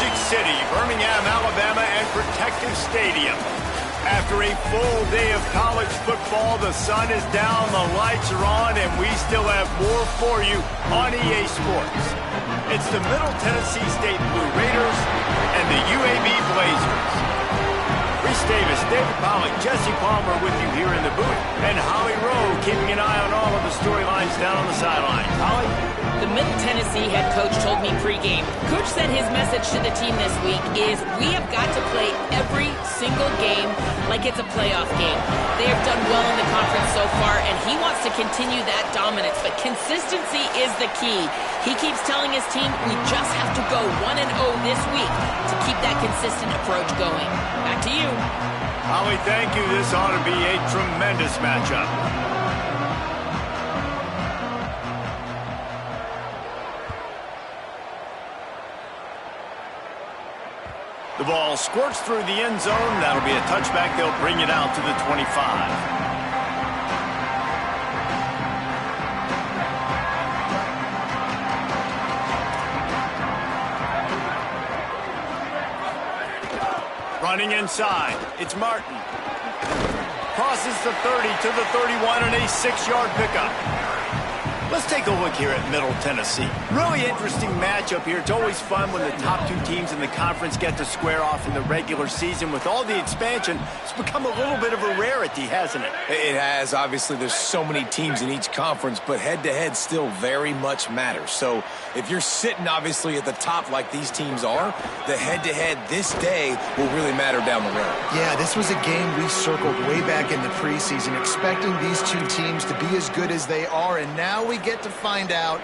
Magic City, Birmingham, Alabama, and Protective Stadium. After a full day of college football, the sun is down, the lights are on, and we still have more for you on EA Sports. It's the Middle Tennessee State Blue Raiders and the UAB Blazers. Reese Davis, David Pollack, Jesse Palmer with you here in the booth, and Holly Rowe keeping an eye on all of the storylines down on the sideline. Holly? The Middle Tennessee head coach told me pregame. Coach said his message to the team this week is we have got to play every single game like it's a playoff game. They have done well in the conference so far, and he wants to continue that dominance, but consistency is the key. He keeps telling his team we just have to go 1-0 this week to keep that consistent approach going. Back to you. Holly, thank you. This ought to be a tremendous matchup. The ball squirts through the end zone. That'll be a touchback. They'll bring it out to the 25. Running inside, it's Martin. Crosses the 30 to the 31 and a 6-yard pickup. Let's take a look here at Middle Tennessee. Really interesting matchup here. It's always fun when the top two teams in the conference get to square off in the regular season. With all the expansion, it's become a little bit of a rarity, hasn't it? It has. Obviously, there's so many teams in each conference, but head-to-head still very much matters. So if you're sitting, obviously, at the top like these teams are, the head-to-head this day will really matter down the road. Yeah, this was a game we circled way back in the preseason, expecting these two teams to be as good as they are, and now we get to find out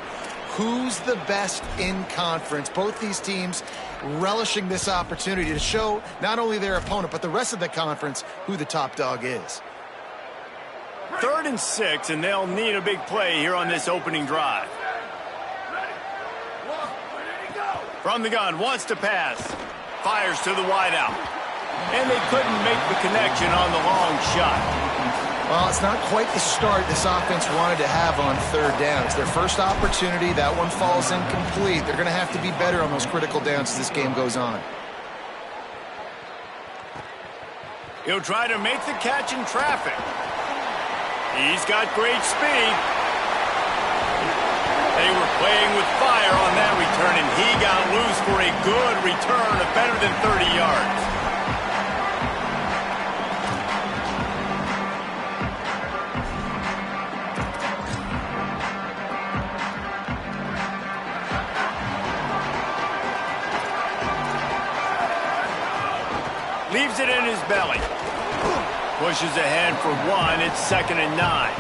who's the best in conference. Both these teams relishing this opportunity to show not only their opponent, but the rest of the conference who the top dog is. 3rd and 6, and they'll need a big play here on this opening drive. From the gun, wants to pass. Fires to the wideout. And they couldn't make the connection on the long shot. Well, it's not quite the start this offense wanted to have on 3rd down. It's their first opportunity. That one falls incomplete. They're going to have to be better on those critical downs as this game goes on. He'll try to make the catch in traffic. He's got great speed. They were playing with fire on that return, and he got loose for a good return of better than 30 yards. Leaves it in his belly. Pushes ahead for 1. It's 2nd and 9.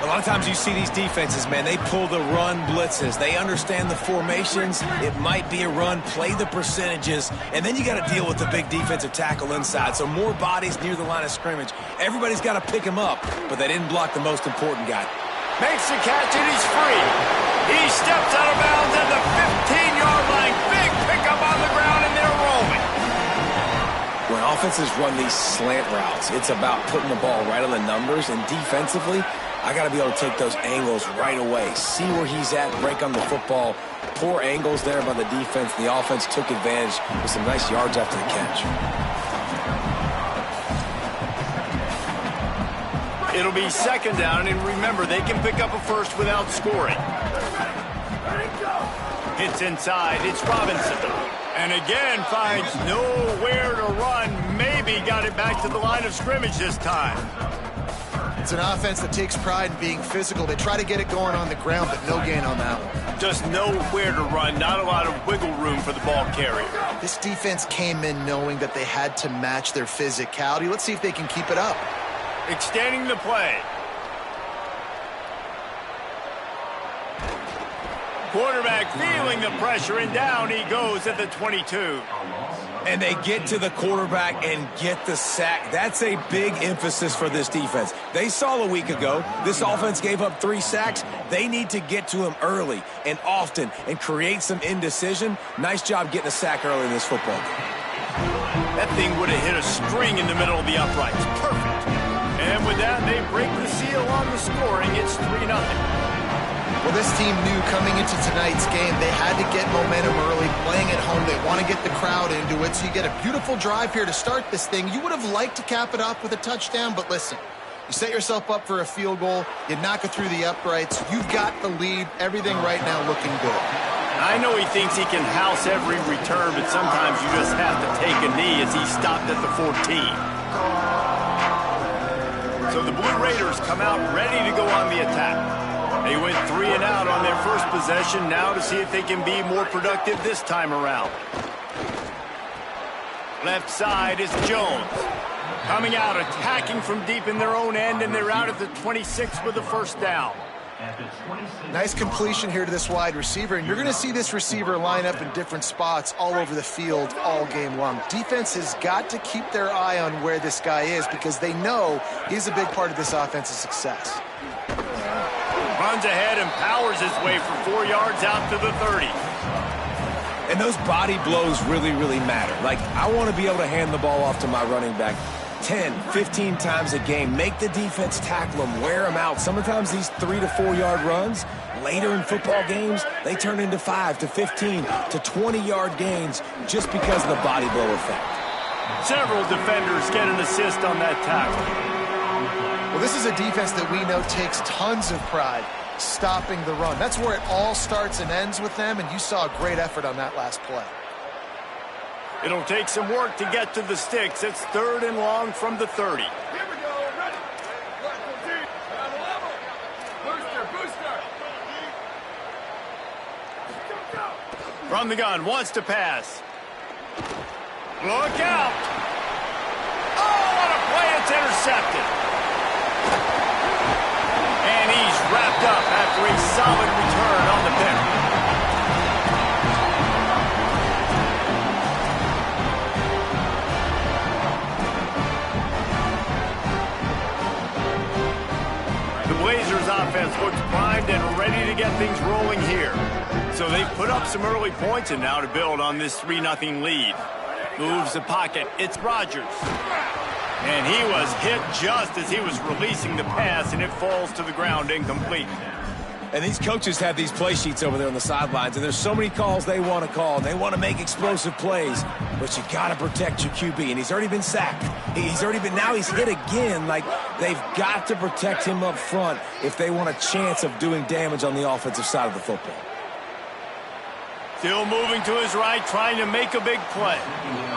A lot of times you see these defenses, man, they pull the run blitzes. They understand the formations. It might be a run, play the percentages, and then you got to deal with the big defensive tackle inside. So more bodies near the line of scrimmage. Everybody's got to pick him up, but they didn't block the most important guy. Makes the catch, and he's free. He steps out of bounds at the 15-yard line. Big pickup on the ground, and they're rolling. When offenses run these slant routes, it's about putting the ball right on the numbers, and defensively, I got to be able to take those angles right away, see where he's at, break on the football. Poor angles there by the defense. The offense took advantage with some nice yards after the catch. It'll be 2nd down, and remember, they can pick up a first without scoring. Hits inside. It's Robinson. And again, finds nowhere to run. Maybe got it back to the line of scrimmage this time. It's an offense that takes pride in being physical. They try to get it going on the ground, but no gain on that one. Just nowhere to run. Not a lot of wiggle room for the ball carrier. This defense came in knowing that they had to match their physicality. Let's see if they can keep it up. Extending the play. Quarterback feeling the pressure, and down he goes at the 22. And they get to the quarterback and get the sack. That's a big emphasis for this defense. They saw a week ago, this offense gave up 3 sacks. They need to get to him early and often and create some indecision. Nice job getting a sack early in this football game. That thing would have hit a string in the middle of the uprights. Perfect. And with that, they break the seal on the scoring. It's 3-0. Well, this team knew coming into tonight's game they had to get momentum early, playing at home. They want to get the crowd into it, so you get a beautiful drive here to start this thing. You would have liked to cap it off with a touchdown, but listen, you set yourself up for a field goal, you knock it through the uprights, you've got the lead, everything right now looking good. I know he thinks he can house every return, but sometimes you just have to take a knee as he stopped at the 14. So the Blue Raiders come out ready to go on the attack. They went 3 and out on their first possession, now to see if they can be more productive this time around. Left side is Jones. Coming out, attacking from deep in their own end, and they're out at the 26 with the first down. Nice completion here to this wide receiver, and you're going to see this receiver line up in different spots all over the field all game long. Defense has got to keep their eye on where this guy is because they know he's a big part of this offense's success. Runs ahead and powers his way for 4 yards out to the 30. And those body blows really, really matter. Like, I want to be able to hand the ball off to my running back 10, 15 times a game. Make the defense tackle them, wear them out. Sometimes these 3 to 4 yard runs, later in football games, they turn into 5 to 15 to 20-yard gains just because of the body blow effect. Several defenders get an assist on that tackle. Well, this is a defense that we know takes tons of pride stopping the run. That's where it all starts and ends with them, and you saw a great effort on that last play. It'll take some work to get to the sticks. It's 3rd and long from the 30. Here we go, ready. Booster. From the gun, wants to pass. Look out! Oh, what a play! It's intercepted. And he's wrapped up after a solid return on the pick. The Blazers offense looks primed and ready to get things rolling here. So they've put up some early points and now to build on this 3-0 lead. Moves the pocket. It's Rodgers. And he was hit just as he was releasing the pass, and it falls to the ground incomplete. And these coaches have these play sheets over there on the sidelines, and there's so many calls they want to call. They want to make explosive plays, but you got to protect your QB, and he's already been sacked. Now he's hit again. Like, they've got to protect him up front if they want a chance of doing damage on the offensive side of the football. Still moving to his right, trying to make a big play.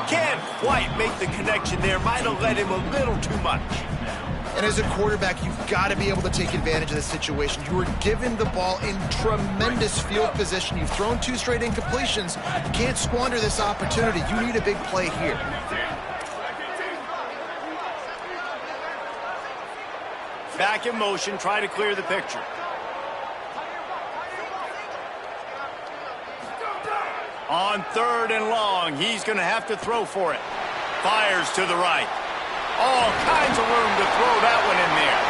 Can't quite make the connection there. Might have led him a little too much. And as a quarterback, you've got to be able to take advantage of this situation. You were given the ball in tremendous field position. You've thrown 2 straight incompletions. You can't squander this opportunity. You need a big play here. Back in motion, try to clear the picture. On 3rd and long, he's going to have to throw for it. Fires to the right. All kinds of room to throw that one in there.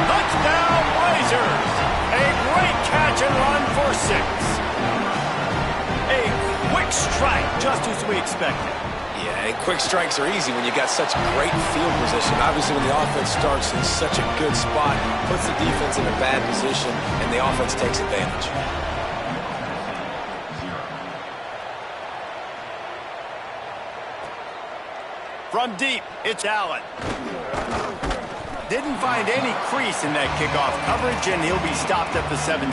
Touchdown, Blazers! A great catch and run for 6. A quick strike, just as we expected. Yeah, and quick strikes are easy when you got such great field position. Obviously, when the offense starts in such a good spot, puts the defense in a bad position, and the offense takes advantage. From deep, it's Allen. Didn't find any crease in that kickoff coverage, and he'll be stopped at the 17.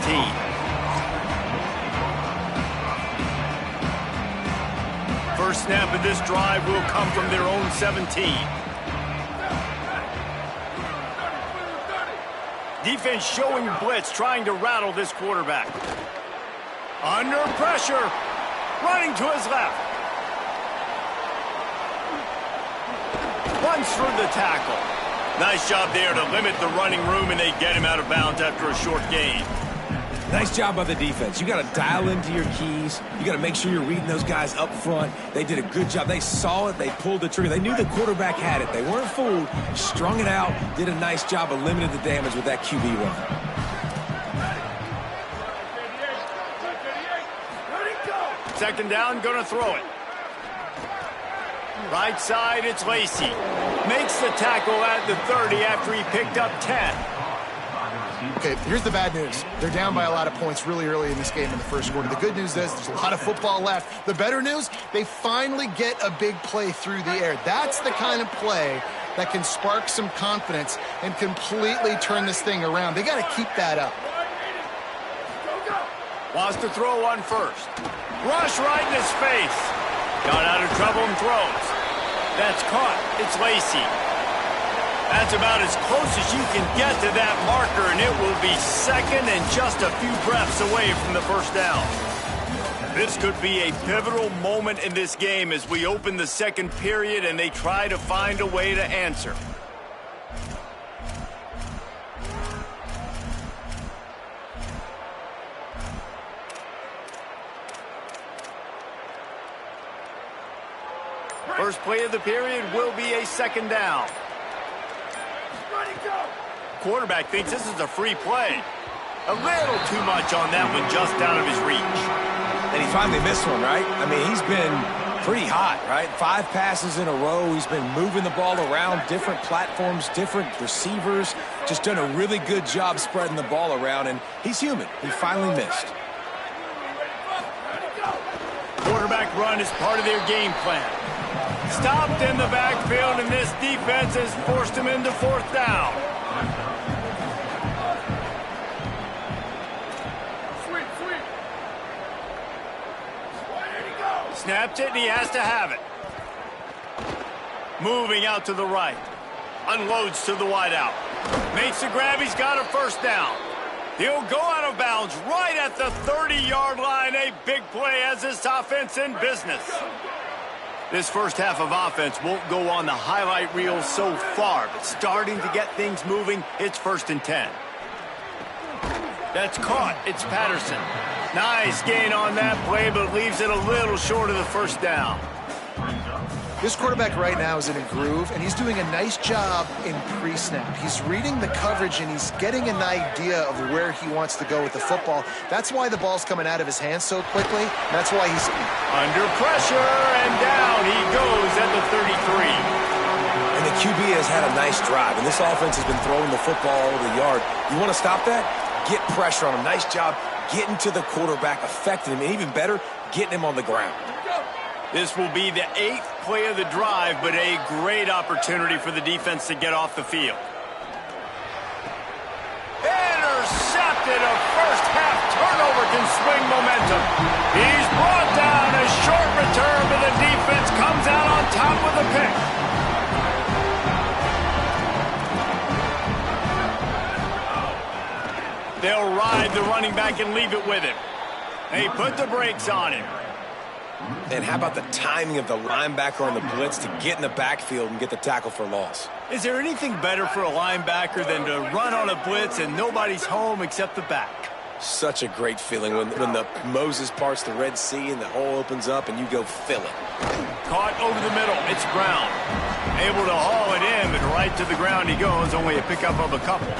First snap of this drive will come from their own 17. Defense showing blitz, trying to rattle this quarterback. Under pressure, running to his left. Runs through the tackle. Nice job there to limit the running room, and they get him out of bounds after a short gain. Nice job by the defense. You got to dial into your keys. You got to make sure you're reading those guys up front. They did a good job. They saw it. They pulled the trigger. They knew the quarterback had it. They weren't fooled. Strung it out. Did a nice job of limiting the damage with that QB run. Second down, going to throw it. Right side, it's Lacey. Makes the tackle at the 30 after he picked up 10. Okay, here's the bad news. They're down by a lot of points really early in this game in the first quarter. The good news is there's a lot of football left. The better news, they finally get a big play through the air. That's the kind of play that can spark some confidence and completely turn this thing around. They got to keep that up. Wants to throw one first. Rush right in his face. Got out of trouble and throws. That's caught. It's Lacey. That's about as close as you can get to that marker, and it will be second and just a few breaths away from the first down. This could be a pivotal moment in this game as we open the second period and they try to find a way to answer. First play of the period will be a second down. Quarterback thinks this is a free play. A little too much on that one, just out of his reach. And he finally missed one, right? I mean, he's been pretty hot, right? 5 passes in a row. He's been moving the ball around, different platforms, different receivers. Just done a really good job spreading the ball around, and he's human. He finally missed. Quarterback run is part of their game plan. Stopped in the backfield, and this defense has forced him into fourth down. Snapped it, and he has to have it. Moving out to the right. Unloads to the wideout. Makes the grab. He's got a first down. He'll go out of bounds right at the 30-yard line. A big play as this offense in business. This first half of offense won't go on the highlight reel so far, but starting to get things moving, it's 1st and 10. That's caught. It's Patterson. Nice gain on that play, but leaves it a little short of the first down. This quarterback right now is in a groove, and he's doing a nice job in pre-snap. He's reading the coverage, and he's getting an idea of where he wants to go with the football. That's why the ball's coming out of his hands so quickly. That's why he's under pressure, and down he goes at the 33. And the QB has had a nice drive, and this offense has been throwing the football all over the yard. You want to stop that? Get pressure on him. Nice job getting to the quarterback, affecting him, and even better, getting him on the ground. This will be the 8th play of the drive, but a great opportunity for the defense to get off the field. Intercepted. A first-half turnover can swing momentum. He's brought down. A short return, but the defense comes out on top with a pick. They'll ride the running back and leave it with him. They put the brakes on him. And how about the timing of the linebacker on the blitz to get in the backfield and get the tackle for loss? Is there anything better for a linebacker than to run on a blitz and nobody's home except the back? Such a great feeling when the Moses parts the Red Sea and the hole opens up and you go fill it. Caught over the middle. It's Brown. Able to haul it in, but right to the ground he goes. Only a pickup of a couple.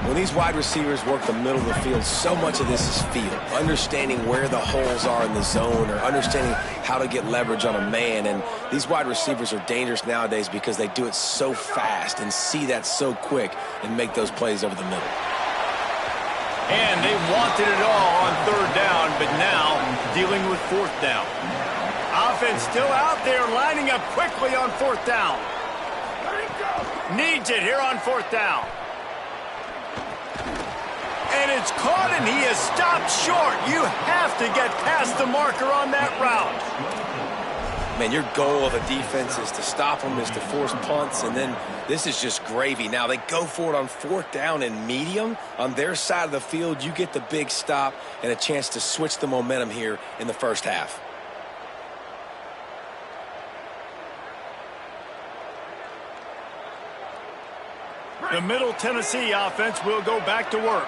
When these wide receivers work the middle of the field, so much of this is feel. Understanding where the holes are in the zone or understanding how to get leverage on a man. And these wide receivers are dangerous nowadays because they do it so fast and see that so quick and make those plays over the middle. And they wanted it all on 3rd down, but now dealing with 4th down. Offense still out there lining up quickly on 4th down. Needs it here on 4th down. And it's caught, and he is stopped short. You have to get past the marker on that route. Man, your goal of a defense is to stop them, is to force punts, and then this is just gravy. Now, they go for it on 4th down and medium. On their side of the field, you get the big stop and a chance to switch the momentum here in the first half. The Middle Tennessee offense will go back to work.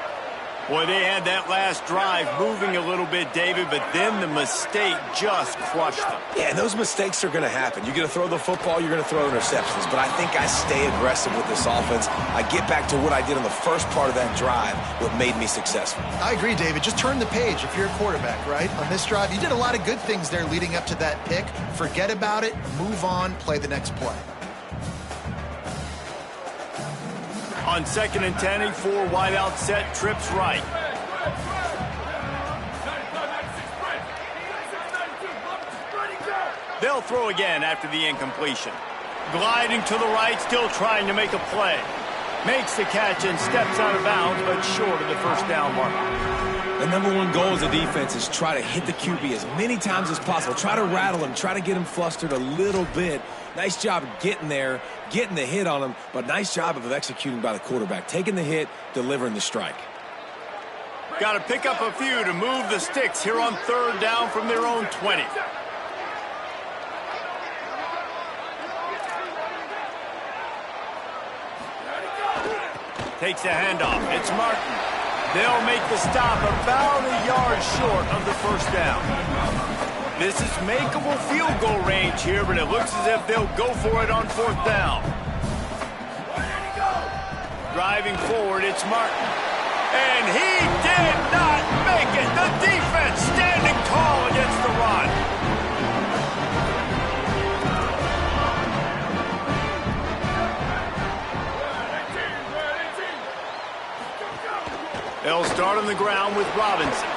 Boy, they had that last drive moving a little bit, David, but then the mistake just crushed them. Yeah, and those mistakes are going to happen. You're going to throw the football, you're going to throw interceptions, but I think I stay aggressive with this offense. I get back to what I did on the first part of that drive, what made me successful. I agree, David. Just turn the page if you're a quarterback, right? On this drive, you did a lot of good things there leading up to that pick. Forget about it, move on, play the next play. On 2nd and 10, a 4 wide out set, trips right. They'll throw again after the incompletion. Gliding to the right, still trying to make a play. Makes the catch and steps out of bounds, but short of the first down mark. The #1 goal as a defense is try to hit the QB as many times as possible. Try to rattle him, try to get him flustered a little bit. Nice job getting there, getting the hit on him, but nice job of executing by the quarterback. Taking the hit, delivering the strike. Got to pick up a few to move the sticks here on 3rd down from their own 20. Takes the handoff. It's Martin. They'll make the stop about a yard short of the first down. This is makeable field goal range here, but it looks as if they'll go for it on 4th down. Driving forward, it's Martin. And he did not make it. The defense standing tall against the run. They'll start on the ground with Robinson.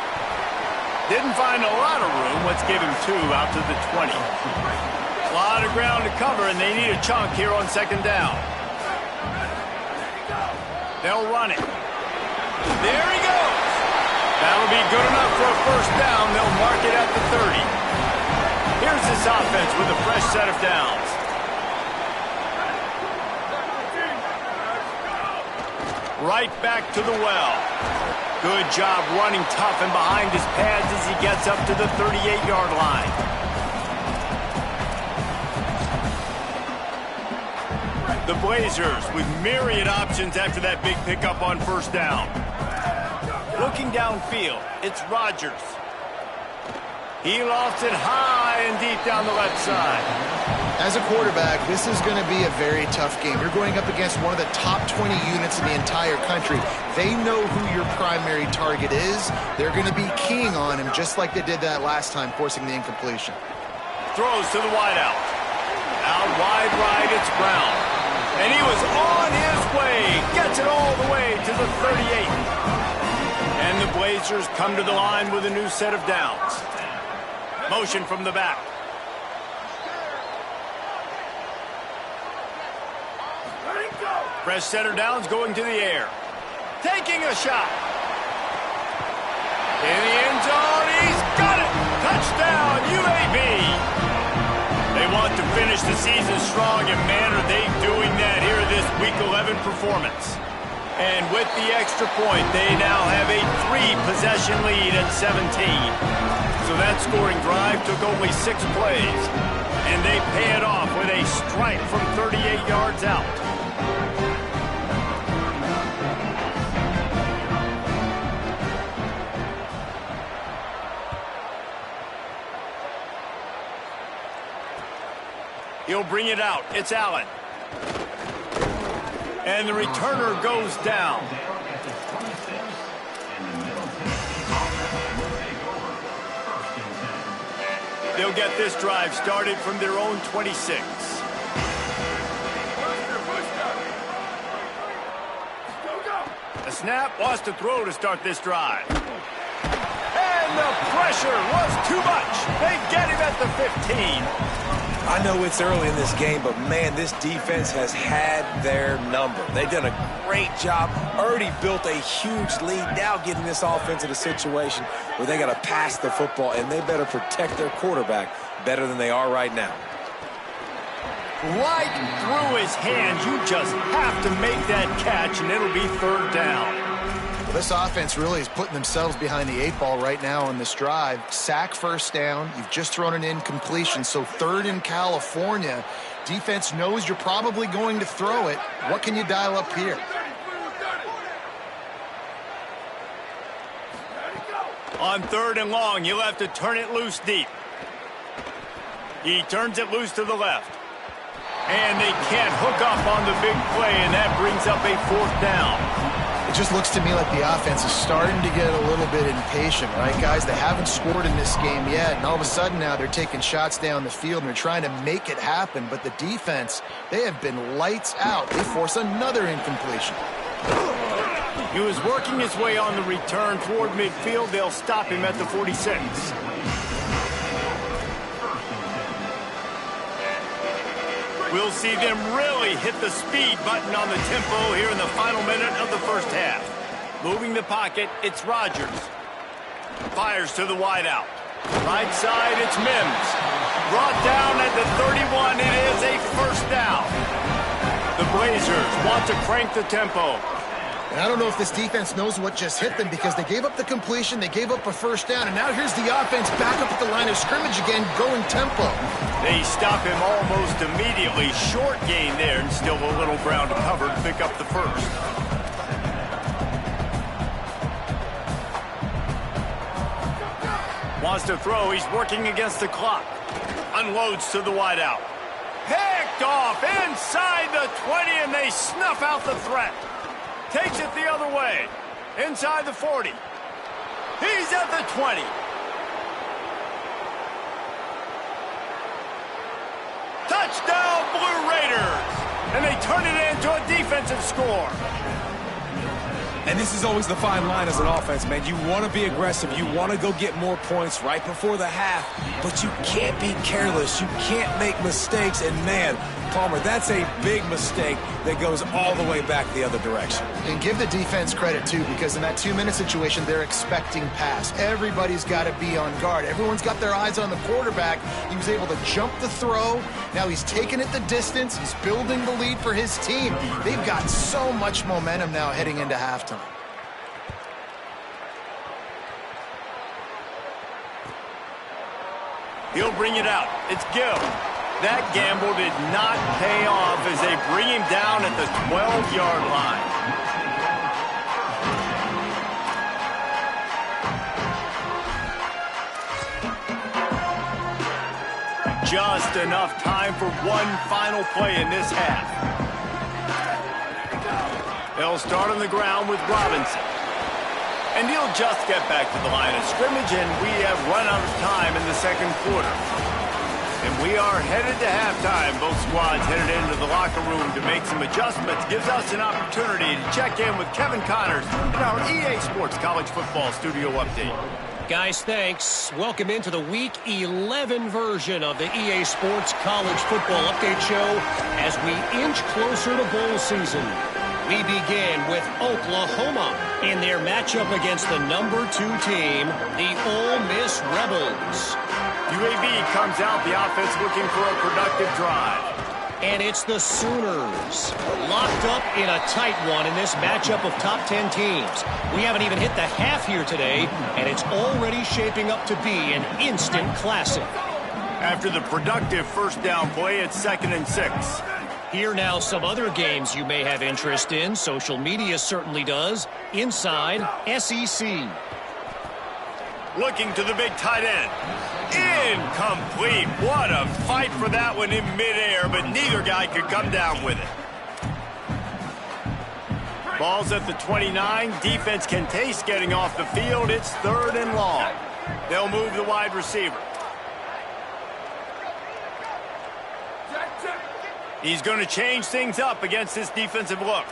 Didn't find a lot of room. Let's give him 2 out to the 20. A lot of ground to cover, and they need a chunk here on 2nd down. They'll run it. There he goes. That'll be good enough for a first down. They'll mark it at the 30. Here's this offense with a fresh set of downs. Right back to the well. Good job running tough and behind his pads as he gets up to the 38-yard line. The Blazers with myriad options after that big pickup on 1st down. Looking downfield, it's Rodgers. He lofts it high and deep down the left side. As a quarterback, this is going to be a very tough game. You're going up against one of the top 20 units in the entire country. They know who your primary target is. They're going to be keying on him just like they did that last time, forcing the incompletion. Throws to the wideout. Out wide right, it's Brown. And he was on his way. Gets it all the way to the 38. And the Blazers come to the line with a new set of downs. Motion from the back. Fresh center downs going to the air. Taking a shot. In the end zone, he's got it! Touchdown, UAB! They want to finish the season strong, and man, are they doing that here this Week 11 performance. And with the extra point, they now have a 3-possession lead at 17. So that scoring drive took only 6 plays. And they pay it off with a strike from 38 yards out. He'll bring it out. It's Allen. And the returner goes down. They'll get this drive started from their own 26. The snap wants to throw to start this drive. And the pressure was too much. They get him at the 15. I know it's early in this game, but man, this defense has had their number. They've done a great job, already built a huge lead, now getting this offense in a situation where they got to pass the football, and they better protect their quarterback better than they are right now. Right through his hands. You just have to make that catch, and it'll be 3rd down. Well, this offense really is putting themselves behind the 8 ball right now on this drive. Sack 1st down. You've just thrown an incompletion, so 3rd in California. Defense knows you're probably going to throw it. What can you dial up here? On 3rd and long, you'll have to turn it loose deep. He turns it loose to the left. And they can't hook up on the big play, and that brings up a 4th down. It just looks to me like the offense is starting to get a little bit impatient, right, guys? They haven't scored in this game yet, and all of a sudden now they're taking shots down the field and they're trying to make it happen. But the defense, they have been lights out. They force another incompletion. He was working his way on the return toward midfield. They'll stop him at the 46. We'll see them really hit the speed button on the tempo here in the final minute of the first half. Moving the pocket, it's Rodgers. Fires to the wideout. Right side, it's Mims. Brought down at the 31. It is a first down. The Blazers want to crank the tempo. And I don't know if this defense knows what just hit them because they gave up the completion, they gave up a first down, and now here's the offense back up at the line of scrimmage again, going tempo. They stop him almost immediately. Short gain there, and still a little ground to cover to pick up the first. Wants to throw. He's working against the clock. Unloads to the wideout. Picked off inside the 20, and they snuff out the threat. Takes it the other way. Inside the 40. He's at the 20. Touchdown, Blue Raiders! And they turn it into a defensive score. And this is always the fine line as an offense, man. You want to be aggressive. You want to go get more points right before the half, but you can't be careless. You can't make mistakes. And, man, Palmer, that's a big mistake that goes all the way back the other direction. And give the defense credit, too, because in that two-minute situation, they're expecting pass. Everybody's got to be on guard. Everyone's got their eyes on the quarterback. He was able to jump the throw. Now he's taking it the distance. He's building the lead for his team. They've got so much momentum now heading into halftime. He'll bring it out. It's Gill. That gamble did not pay off as they bring him down at the 12-yard line. Just enough time for one final play in this half. They'll start on the ground with Robinson. And he'll just get back to the line of scrimmage, and we have run out of time in the second quarter. And we are headed to halftime. Both squads headed into the locker room to make some adjustments. Gives us an opportunity to check in with Kevin Connors in our EA Sports College Football Studio Update. Guys, thanks. Welcome into the Week 11 version of the EA Sports College Football Update Show as we inch closer to bowl season. We begin with Oklahoma in their matchup against the #2 team, the Ole Miss Rebels. UAB comes out, the offense looking for a productive drive. And it's the Sooners, locked up in a tight one in this matchup of top 10 teams. We haven't even hit the half here today, and it's already shaping up to be an instant classic. After the productive first down play, it's 2nd and 6. Here now some other games you may have interest in. Social media certainly does. Inside SEC. Looking to the big tight end. Incomplete. What a fight for that one in midair, but neither guy could come down with it. Ball's at the 29. Defense can taste getting off the field. It's 3rd and long. They'll move the wide receiver. He's going to change things up against this defensive look.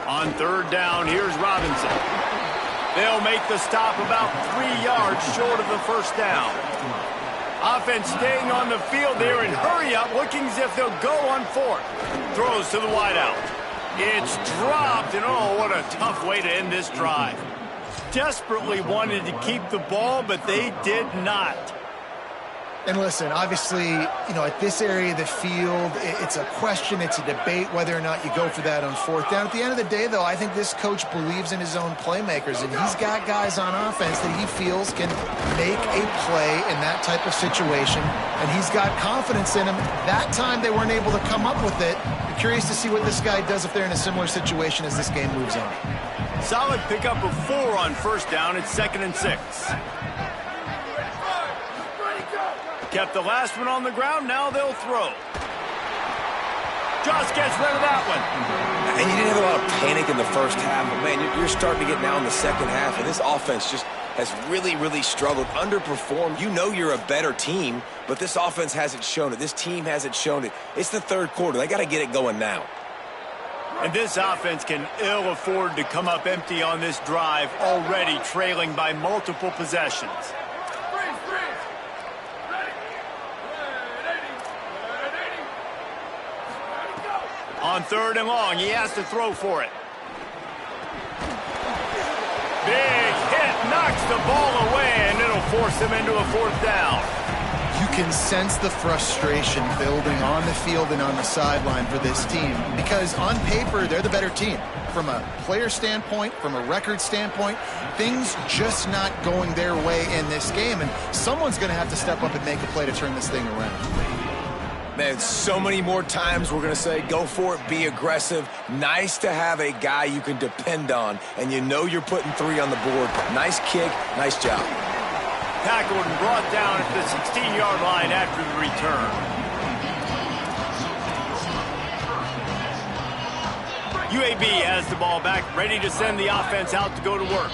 On 3rd down, here's Robinson. They'll make the stop about 3 yards short of the first down. Offense staying on the field there and hurry up, looking as if they'll go on 4th. Throws to the wideout. It's dropped, and oh, what a tough way to end this drive. Desperately wanted to keep the ball, but they did not. And listen, obviously, at this area of the field, it's a question, it's a debate whether or not you go for that on 4th down. At the end of the day, though, I think this coach believes in his own playmakers, and he's got guys on offense that he feels can make a play in that type of situation, and he's got confidence in them. That time they weren't able to come up with it. I'm curious to see what this guy does if they're in a similar situation as this game moves on. Solid pickup of 4 on 1st down. It's 2nd and 6. Kept the last one on the ground, now they'll throw. Just gets rid of that one. And you didn't have a lot of panic in the first half, but, man, you're starting to get now in the second half, and this offense just has really, really struggled, underperformed. You know you're a better team, but this offense hasn't shown it. This team hasn't shown it. It's the 3rd quarter. They got to get it going now. And this offense can ill afford to come up empty on this drive, already trailing by multiple possessions. On 3rd and long, he has to throw for it. Big hit, knocks the ball away, and it'll force him into a 4th down. You can sense the frustration building on the field and on the sideline for this team because on paper, they're the better team. From a player standpoint, from a record standpoint, things just not going their way in this game, and someone's going to have to step up and make a play to turn this thing around. Man, so many more times we're going to say, go for it, be aggressive. Nice to have a guy you can depend on, and you know you're putting 3 on the board. Nice kick, nice job. Tackled and brought down at the 16-yard line after the return. UAB has the ball back, ready to send the offense out to go to work.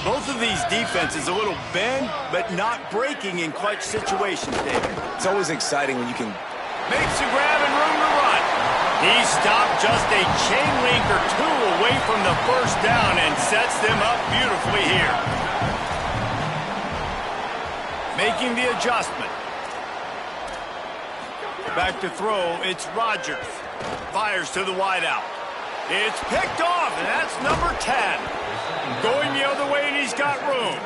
Both of these defenses a little bend, but not breaking in clutch situations, David. It's always exciting when you can... Makes a grab and room to run. He stopped just a chain link or 2 away from the 1st down and sets them up beautifully here. Making the adjustment. Back to throw, it's Rodgers. Fires to the wideout. It's picked off, and that's number 10. Going the other way, and he's got room.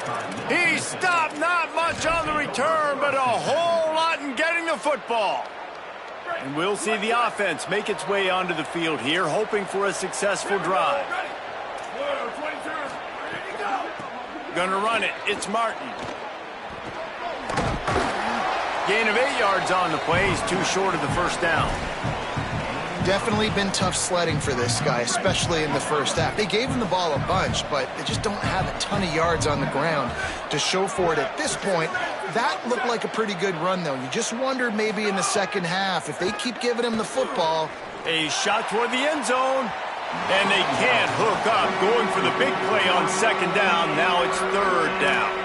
He stopped, not much on the return, but a whole lot in getting the football. And we'll see the offense make its way onto the field here, hoping for a successful drive. Gonna run it. It's Martin. Gain of 8 yards on the play. He's too short of the 1st down. Definitely been tough sledding for this guy, especially in the 1st half. They gave him the ball a bunch, but they just don't have a ton of yards on the ground to show for it at this point. That looked like a pretty good run, though. You just wondered maybe in the 2nd half, if they keep giving him the football. A shot toward the end zone, and they can't hook up. Going for the big play on 2nd down. Now it's 3rd down.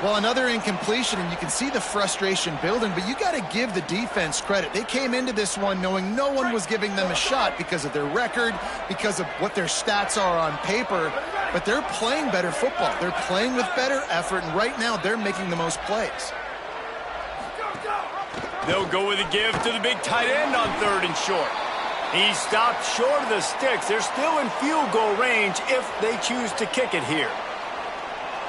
Well, another incompletion, and you can see the frustration building, but you got to give the defense credit. They came into this one knowing no one was giving them a shot because of their record, because of what their stats are on paper, but they're playing better football. They're playing with better effort, and right now they're making the most plays. They'll go with a give to the big tight end on 3rd and short. He stopped short of the sticks. They're still in field goal range if they choose to kick it here.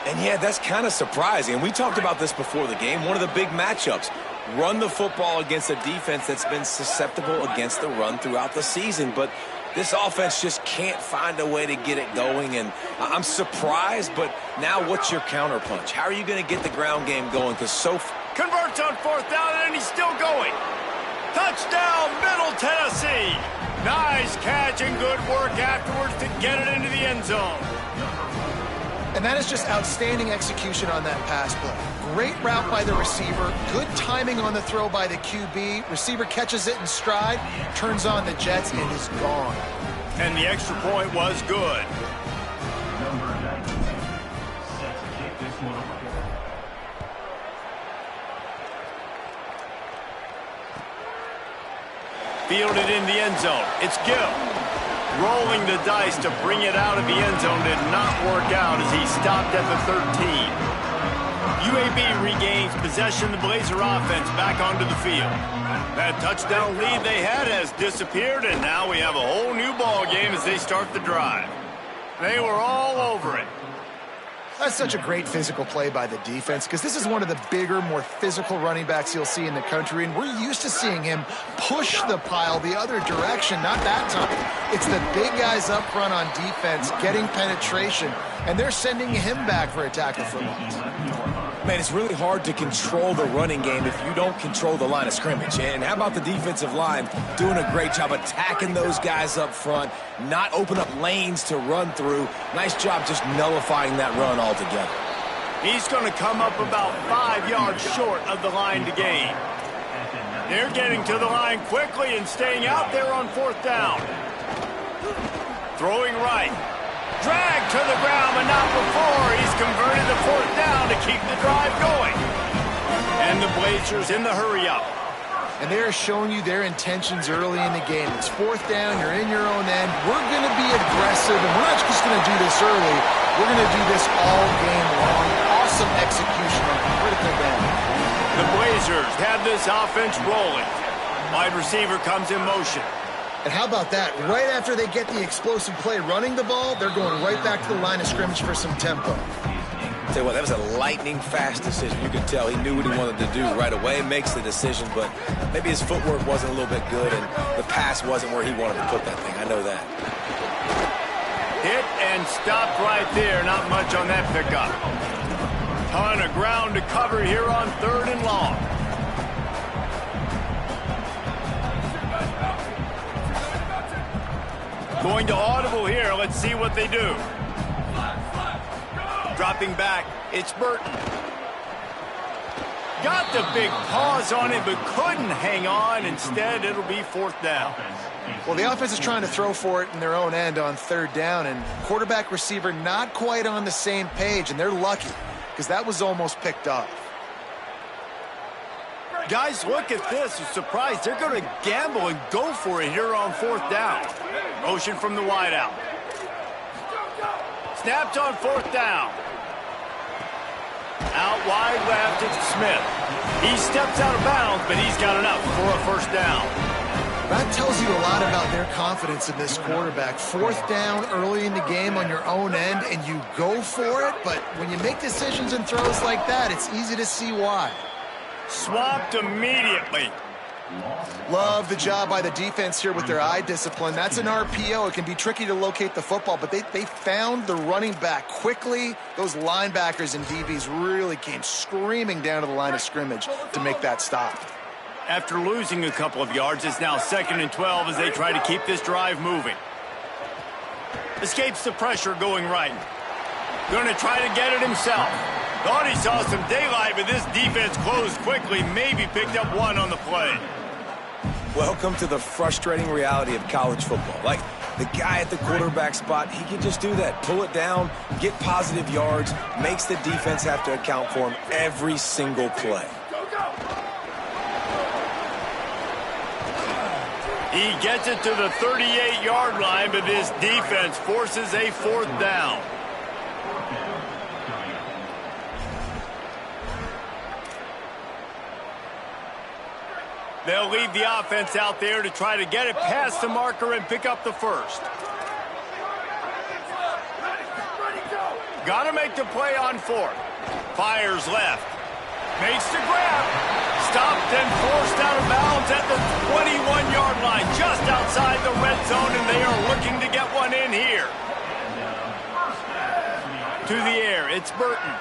And yeah, that's kind of surprising. And we talked about this before the game. One of the big matchups. Run the football against a defense that's been susceptible against the run throughout the season. But this offense just can't find a way to get it going. And I'm surprised, but now what's your counterpunch? How are you going to get the ground game going? Because converts on 4th down, and he's still going. Touchdown, Middle Tennessee. Nice catch and good work afterwards to get it into the end zone. And that is just outstanding execution on that pass play. Great route by the receiver, good timing on the throw by the QB. Receiver catches it in stride, turns on the jets, and is gone. And the extra point was good. Fielded in the end zone. It's Gill. Rolling the dice to bring it out of the end zone did not work out as he stopped at the 13. UAB regains possession of the Blazer offense back onto the field. That touchdown lead they had has disappeared, and now we have a whole new ball game as they start the drive. They were all over it. That's such a great physical play by the defense because this is one of the bigger, more physical running backs you'll see in the country, and we're used to seeing him push the pile the other direction. Not that time. It's the big guys up front on defense getting penetration, and they're sending him back for a tackle for loss. Man, it's really hard to control the running game if you don't control the line of scrimmage. And how about the defensive line doing a great job attacking those guys up front, not open up lanes to run through. Nice job just nullifying that run altogether. He's going to come up about 5 yards short of the line to gain. They're getting to the line quickly and staying out there on 4th down. Throwing right. Dragged to the ground, but not before. He's converted the 4th down to keep the drive going. And the Blazers in the hurry-up. And they are showing you their intentions early in the game. It's fourth down, you're in your own end. We're going to be aggressive, and we're not just going to do this early. We're going to do this all game long. Awesome execution on a critical down. The Blazers have this offense rolling. Wide receiver comes in motion. And how about that? Right after they get the explosive play running the ball, they're going right back to the line of scrimmage for some tempo. Tell you what, that was a lightning-fast decision. You could tell he knew what he wanted to do right away, makes the decision, but maybe his footwork wasn't a little bit good, and the pass wasn't where he wanted to put that thing. I know that. Hit and stopped right there. Not much on that pickup. Ton of ground to cover here on 3rd and long. Going to audible here. Let's see what they do. Dropping back. It's Burton. Got the big pause on it, but couldn't hang on. Instead, it'll be 4th down. Well, the offense is trying to throw for it in their own end on 3rd down, and quarterback receiver not quite on the same page, and they're lucky because that was almost picked off. Guys, look at this. I'm surprised. They're going to gamble and go for it here on 4th down. Motion from the wideout. Snapped on 4th down. Out wide left, it's Smith. He steps out of bounds, but he's got enough for a 1st down. That tells you a lot about their confidence in this quarterback. 4th down early in the game on your own end, and you go for it, but when you make decisions and throws like that, it's easy to see why. Swapped immediately. Love the job by the defense here with their eye discipline. That's an RPO. It can be tricky to locate the football, but they found the running back quickly. Those linebackers and DBs really came screaming down to the line of scrimmage to make that stop. After losing a couple of yards, it's now 2nd and 12 as they try to keep this drive moving. Escapes the pressure going right. Going to try to get it himself. Thought he saw some daylight, but this defense closed quickly. Maybe picked up one on the play. Welcome to the frustrating reality of college football. Like, the guy at the quarterback spot, he can just do that. Pull it down, get positive yards, makes the defense have to account for him every single play. He gets it to the 38-yard line, but this defense forces a 4th down. They'll leave the offense out there to try to get it past the marker and pick up the 1st. Got to make the play on 4th. Fires left. Makes the grab. Stopped and forced out of bounds at the 21-yard line, just outside the red zone, and they are looking to get one in here. To the air, it's Burton.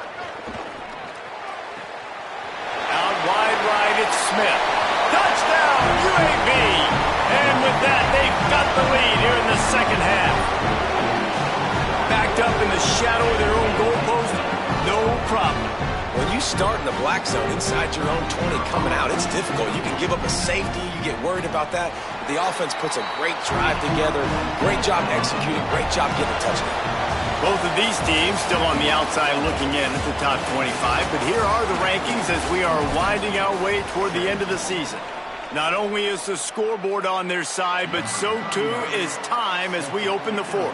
Out wide right, it's Smith. Touchdown, UAB! And with that, they've got the lead here in the 2nd half. Backed up in the shadow of their own goalpost, no problem. When you start in the black zone inside your own 20 coming out, it's difficult. You can give up a safety. You get worried about that. The offense puts a great drive together. Great job executing. Great job getting a touchdown. Both of these teams still on the outside looking in at the top 25, but here are the rankings as we are winding our way toward the end of the season. Not only is the scoreboard on their side, but so too is time as we open the 4th.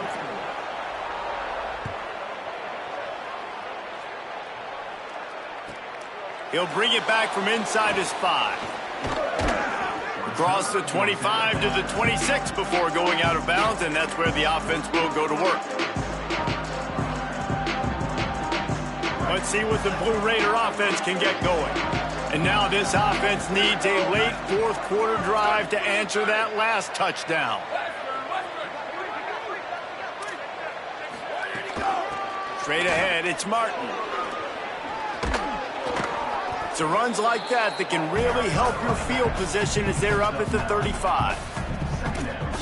He'll bring it back from inside his 5. Across the 25 to the 26 before going out of bounds, and that's where the offense will go to work. Let's see what the Blue Raider offense can get going. And now this offense needs a late 4th quarter drive to answer that last touchdown. Straight ahead, it's Martin. It's the runs like that that can really help your field position as they're up at the 35.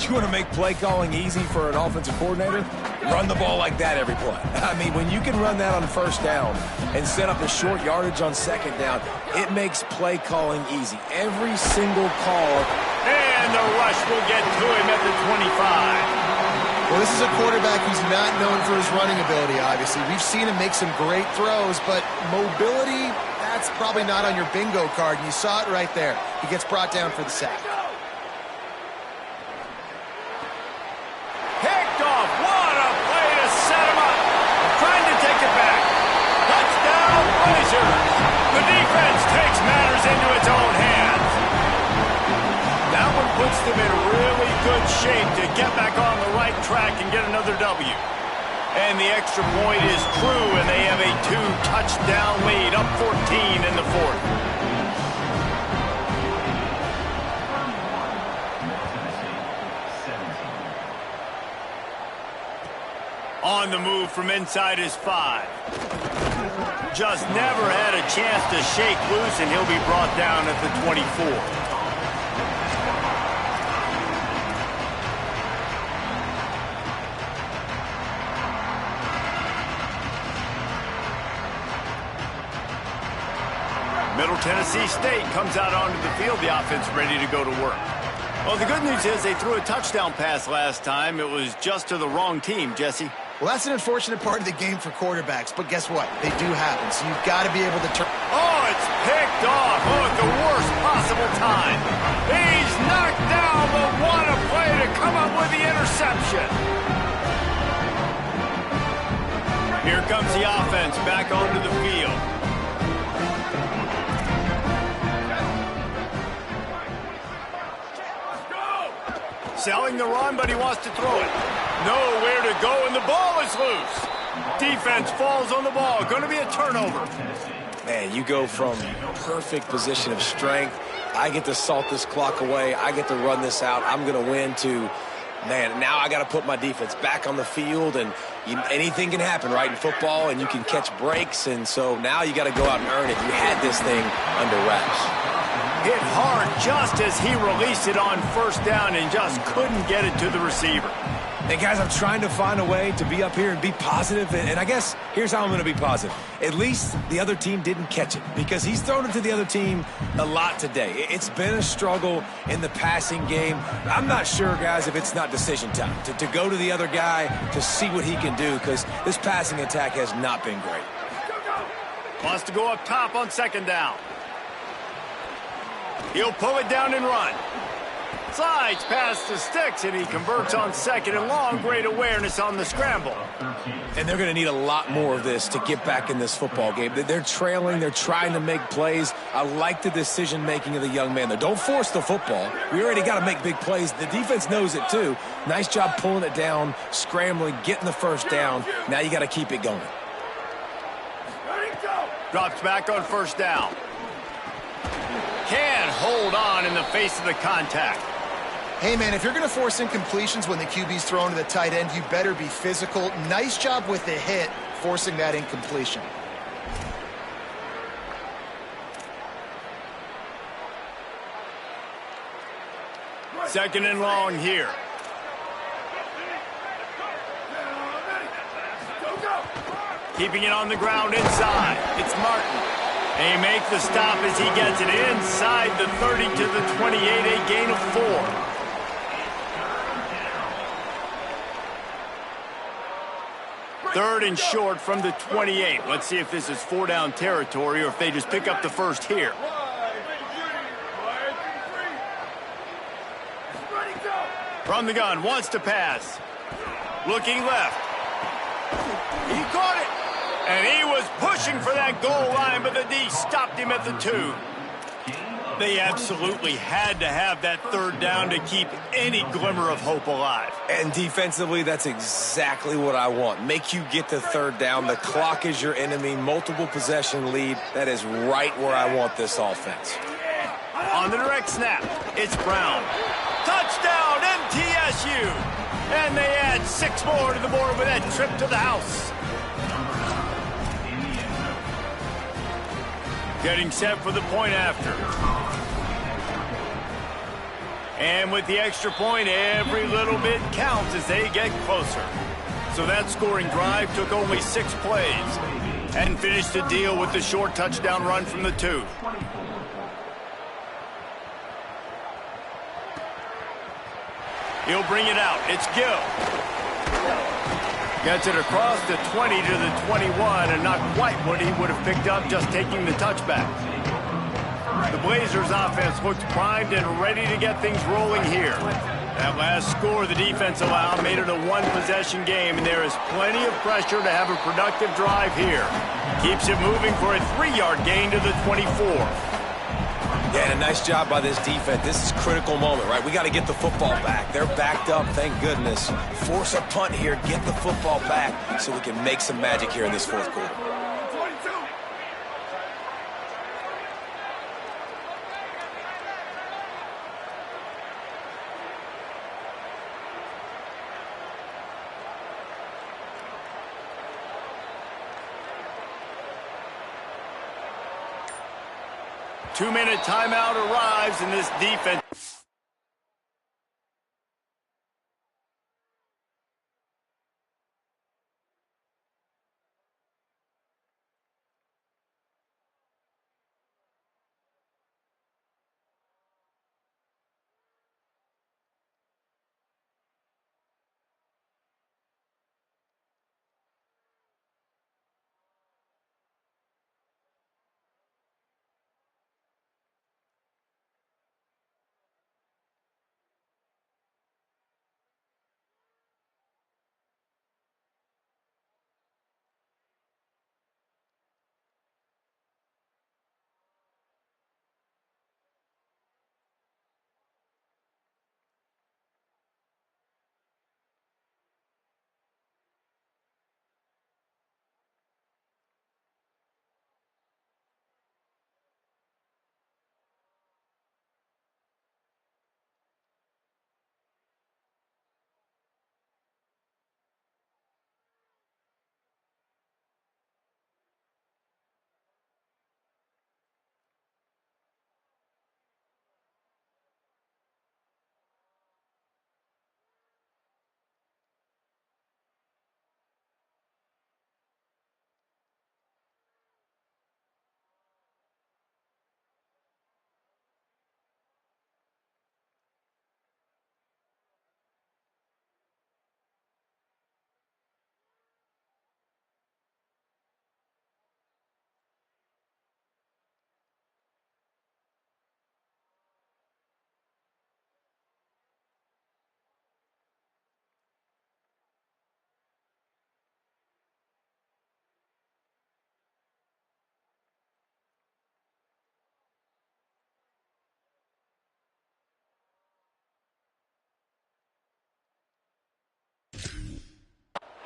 You want to make play calling easy for an offensive coordinator? Run the ball like that every play. I mean, when you can run that on 1st down and set up a short yardage on 2nd down, it makes play calling easy. Every single call. And the rush will get to him at the 25. Well, this is a quarterback who's not known for his running ability, obviously. We've seen him make some great throws, but mobility, That's probably not on your bingo card, and you saw it right there. He gets brought down for the sack. Picked off. What a play to set him up. Trying to take it back. Touchdown, Blazers. The defense takes matters into its own hands. That one puts them in really good shape to get back on the right track and get another W. And the extra point is true, and they have a 2-touchdown lead, up 14 in the fourth. On the move from inside his 5. Just never had a chance to shake loose, and he'll be brought down at the 24. Middle Tennessee State comes out onto the field. The offense ready to go to work. Well, the good news is they threw a touchdown pass last time. It was just to the wrong team, Jesse. Well, that's an unfortunate part of the game for quarterbacks, but guess what? They do happen, so you've got to be able to turn. Oh, it's picked off. Oh, at the worst possible time. He's knocked down, but what a play to come up with the interception. Here comes the offense back onto the field. Selling the run, but he wants to throw it. Nowhere to go, and the ball is loose. Defense falls on the ball. Going to be a turnover. Man, you go from perfect position of strength. I get to salt this clock away. I get to run this out. I'm going to win to, man, now I got to put my defense back on the field, and anything can happen, right, in football, and you can catch breaks, and so now you got to go out and earn it. You had this thing under wraps. Hit hard just as he released it on first down and just couldn't get it to the receiver. Hey, guys, I'm trying to find a way to be up here and be positive, and I guess here's how I'm going to be positive. At least the other team didn't catch it, because he's thrown it to the other team a lot today. It's been a struggle in the passing game. I'm not sure, guys, if it's not decision time to go to the other guy to see what he can do, because this passing attack has not been great. Wants to go up top on second down. He'll pull it down and run. Slides past the sticks, and he converts on second and long. Great awareness on the scramble. And they're going to need a lot more of this to get back in this football game. They're trailing. They're trying to make plays. I like the decision-making of the young man, though. Don't force the football. We already got to make big plays. The defense knows it, too. Nice job pulling it down, scrambling, getting the first down. Now you got to keep it going. Drops back on first down. Can't hold on in the face of the contact. Hey, man, if you're going to force incompletions when the QB's thrown to the tight end, you better be physical. Nice job with the hit, forcing that incompletion. Second and long here. Keeping it on the ground inside. It's Martin. They make the stop as he gets it inside the 30 to the 28, a gain of 4. Third and short from the 28. Let's see if this is 4-down territory or if they just pick up the first here. From the gun, wants to pass. Looking left. He caught it. And he was pushing for that goal line, but the D stopped him at the 2. They absolutely had to have that third down to keep any glimmer of hope alive. And defensively, that's exactly what I want. Make you get the third down. The clock is your enemy. Multiple possession lead. That is right where I want this offense. On the direct snap, it's Brown. Touchdown, MTSU! And they add 6 more to the board with that trip to the house. Getting set for the point after. And with the extra point, every little bit counts as they get closer. So that scoring drive took only 6 plays and finished the deal with the short touchdown run from the 2. He'll bring it out. It's Gill. Gets it across the 20 to the 21, and not quite what he would have picked up just taking the touchback. The Blazers offense looks primed and ready to get things rolling here. That last score the defense allowed made it a one-possession game, and there is plenty of pressure to have a productive drive here. Keeps it moving for a 3-yard gain to the 24. Yeah, and a nice job by this defense. This is a critical moment, right? We got to get the football back. They're backed up, thank goodness. Force a punt here, get the football back so we can make some magic here in this fourth quarter. 22. 2-minute timeout arrives, and this defense...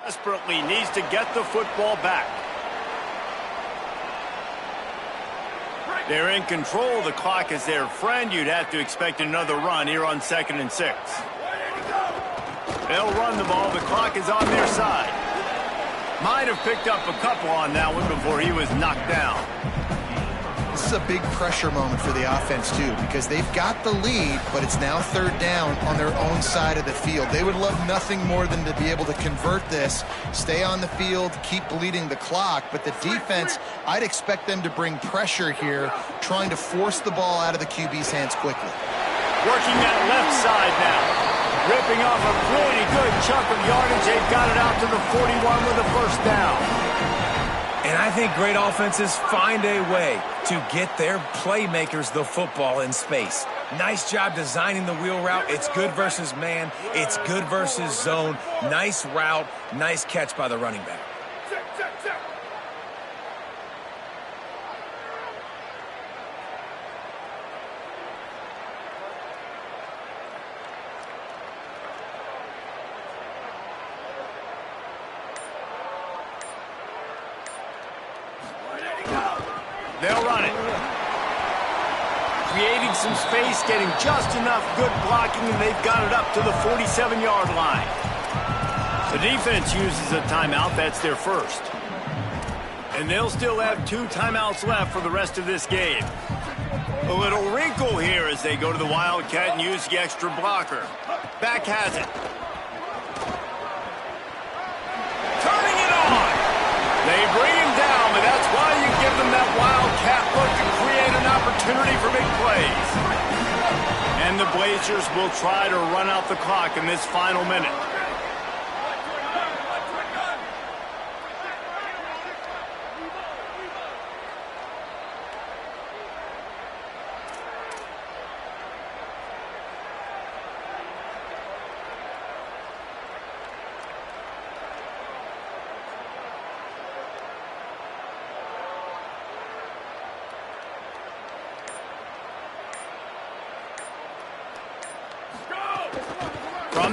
desperately needs to get the football back. They're in control. The clock is their friend. You'd have to expect another run here on 2nd and 6. They'll run the ball. The clock is on their side. Might have picked up a couple on that one before he was knocked down. This is a big pressure moment for the offense, too, because they've got the lead, but it's now 3rd down on their own side of the field. They would love nothing more than to be able to convert this, stay on the field, keep bleeding the clock. But the defense, I'd expect them to bring pressure here, trying to force the ball out of the QB's hands quickly. Working that left side now. Ripping off a pretty good chunk of yardage. They've got it out to the 41 with a 1st down. And I think great offenses find a way to get their playmakers the football in space. Nice job designing the wheel route. It's good versus man. It's good versus zone. Nice route. Nice catch by the running back. They'll run it. Creating some space, getting just enough good blocking, and they've got it up to the 47-yard line. The defense uses a timeout. That's their first. And they'll still have 2 timeouts left for the rest of this game. A little wrinkle here as they go to the Wildcat and use the extra blocker. Back has it. Turning it on. They bring him down, but that's why you give them that Wildcat look to create an opportunity for big plays. And the Blazers will try to run out the clock in this final minute.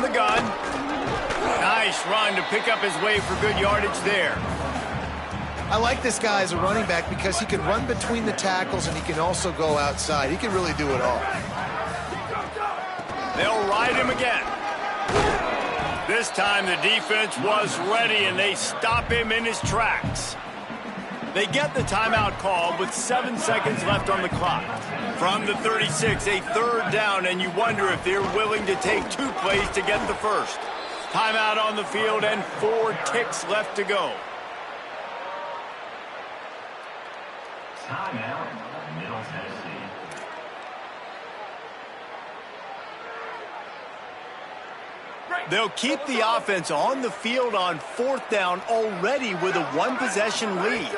from the gun. Nice run to pick up his way for good yardage there. I like this guy as a running back because he can run between the tackles and he can also go outside. He can really do it all. They'll ride him again. This time the defense was ready and they stop him in his tracks. They get the timeout called with 7 seconds left on the clock. From the 36, a third down, and you wonder if they're willing to take 2 plays to get the first. Timeout on the field and 4 ticks left to go. Timeout, Middle Tennessee. They'll keep the offense on the field on 4th down already with a 1-possession lead.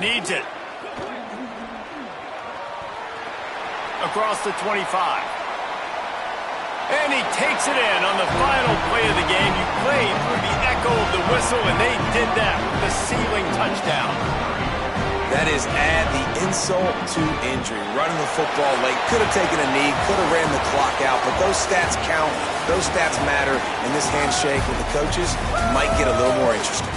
Needs it. Across the 25. And he takes it in on the final play of the game. You played through the echo of the whistle, and they did that with the ceiling touchdown. That is add the insult to injury. Running the football late, could have taken a knee, could have ran the clock out, but those stats count, those stats matter, and this handshake with the coaches might get a little more interesting.